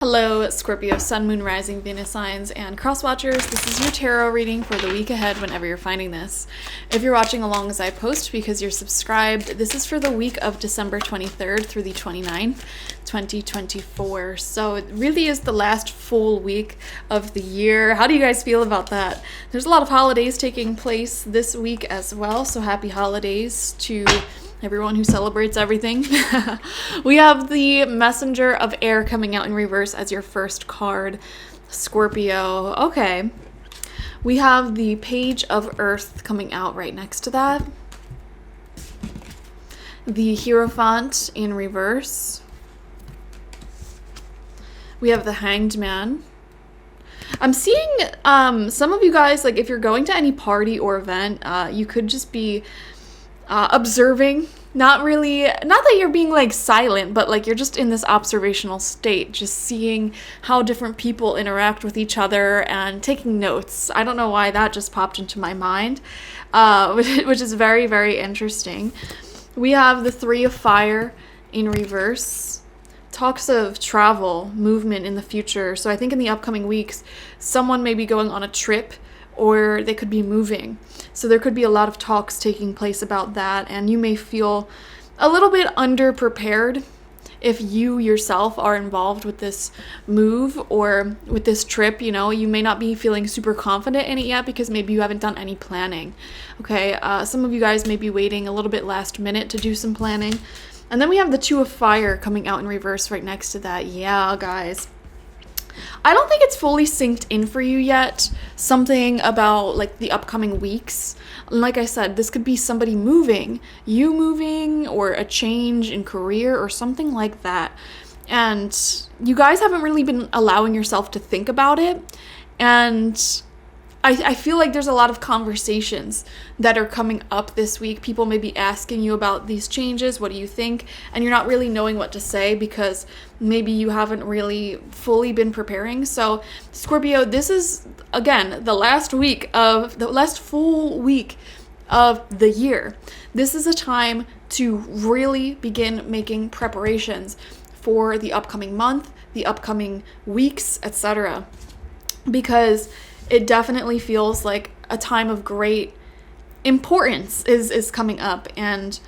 Hello, Scorpio, Sun, Moon, Rising, Venus signs, and cross watchers. This is your tarot reading for the week ahead whenever you're finding this. If you're watching along as I post because you're subscribed, this is for the week of December 23rd through the 29th, 2024. So it really is the last full week of the year. How do you guys feel about that? There's a lot of holidays taking place this week as well, so happy holidays to everyone who celebrates everything. We have the Messenger of Air coming out in reverse as your first card, Scorpio. Okay. We have the Page of Earth coming out right next to that. The Hierophant in reverse. We have the Hanged Man. I'm seeing some of you guys, like if you're going to any party or event, you could just be observing, not that you're being like silent, but like you're just in this observational state, just seeing how different people interact with each other and taking notes. I don't know why that just popped into my mind, which is very, very interesting. We have the Three of Fire in reverse. Talks of travel, movement in the future. So I think in the upcoming weeks, someone may be going on a trip or they could be moving. So there could be a lot of talks taking place about that, and you may feel a little bit underprepared if you yourself are involved with this move or with this trip. You know, you may not be feeling super confident in it yet because maybe you haven't done any planning. Okay, some of you guys may be waiting a little bit last minute to do some planning. And then we have the Two of Fire coming out in reverse right next to that. Yeah, guys. I don't think it's fully synced in for you yet. Something about like the upcoming weeks. Like I said, this could be somebody moving, you moving, or a change in career or something like that. And you guys haven't really been allowing yourself to think about it. And I feel like there's a lot of conversations that are coming up this week. People may be asking you about these changes. What do you think? And you're not really knowing what to say because maybe you haven't really fully been preparing. So Scorpio, this is, again, the last full week of the year. This is a time to really begin making preparations for the upcoming month, the upcoming weeks, etc. Because it definitely feels like a time of great importance is coming up, and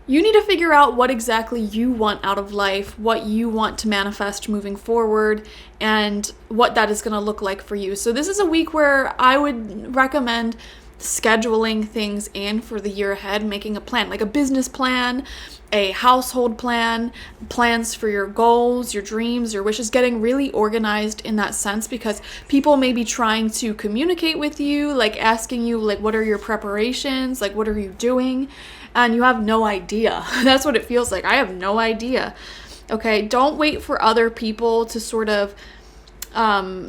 you need to figure out what exactly you want out of life, what you want to manifest moving forward, and what that is going to look like for you. So this is a week where I would recommend scheduling things in for the year ahead, making a plan, like a business plan, a household plan, plans for your goals, your dreams, your wishes, getting really organized in that sense, because people may be trying to communicate with you, like asking you, like, what are your preparations? Like, what are you doing? And you have no idea. That's what it feels like. I have no idea. Okay, don't wait for other people to sort of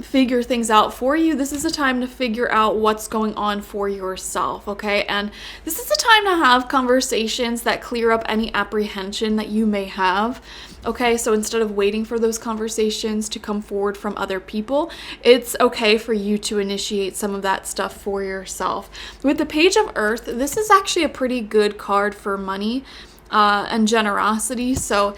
figure things out for you. This is a time to figure out what's going on for yourself, okay? And this is a time to have conversations that clear up any apprehension that you may have, okay? So instead of waiting for those conversations to come forward from other people, it's okay for you to initiate some of that stuff for yourself. With the Page of Earth, this is actually a pretty good card for money and generosity. So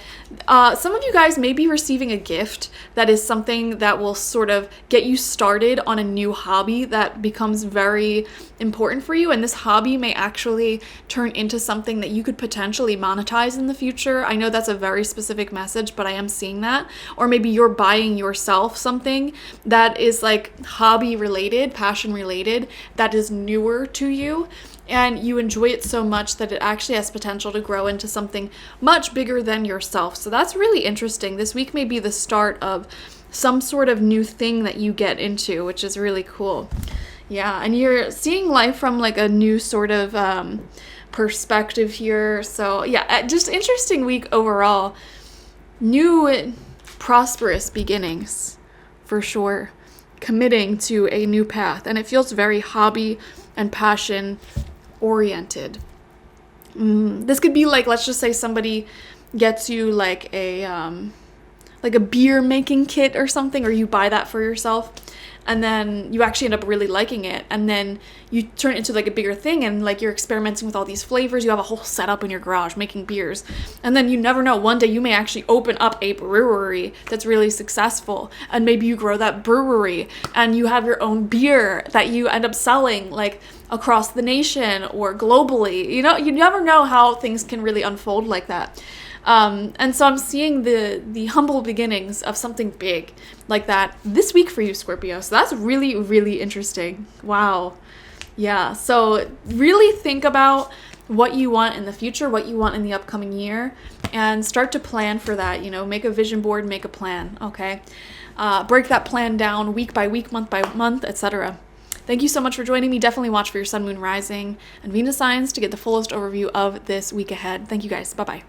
some of you guys may be receiving a gift that is something that will sort of get you started on a new hobby that becomes very important for you, and this hobby may actually turn into something that you could potentially monetize in the future. I know that's a very specific message, but I am seeing that. Or maybe you're buying yourself something that is like hobby related, passion related, that is newer to you, and you enjoy it so much that it actually has potential to grow into something much bigger than yourself. So that's really interesting. This week may be the start of some sort of new thing that you get into, which is really cool. Yeah, and you're seeing life from like a new sort of perspective here. So yeah, just interesting week overall. New prosperous beginnings, for sure. Committing to a new path, and it feels very hobby and passion oriented. This could be like, let's just say somebody gets you like a like a beer making kit or something, or you buy that for yourself, and then you actually end up really liking it, and then you turn it into like a bigger thing, and like you're experimenting with all these flavors. You have a whole setup in your garage making beers, and then you never know, one day you may actually open up a brewery that's really successful, and maybe you grow that brewery and you have your own beer that you end up selling like across the nation or globally. You know, you never know how things can really unfold like that. And so I'm seeing the humble beginnings of something big like that this week for you, Scorpio. So that's really, really interesting. Wow. Yeah. So really think about what you want in the future, what you want in the upcoming year, and start to plan for that. You know, make a vision board, make a plan. Okay. Break that plan down week by week, month by month, etc. Thank you so much for joining me. Definitely watch for your sun, moon, rising, and Venus signs to get the fullest overview of this week ahead. Thank you guys. Bye-bye.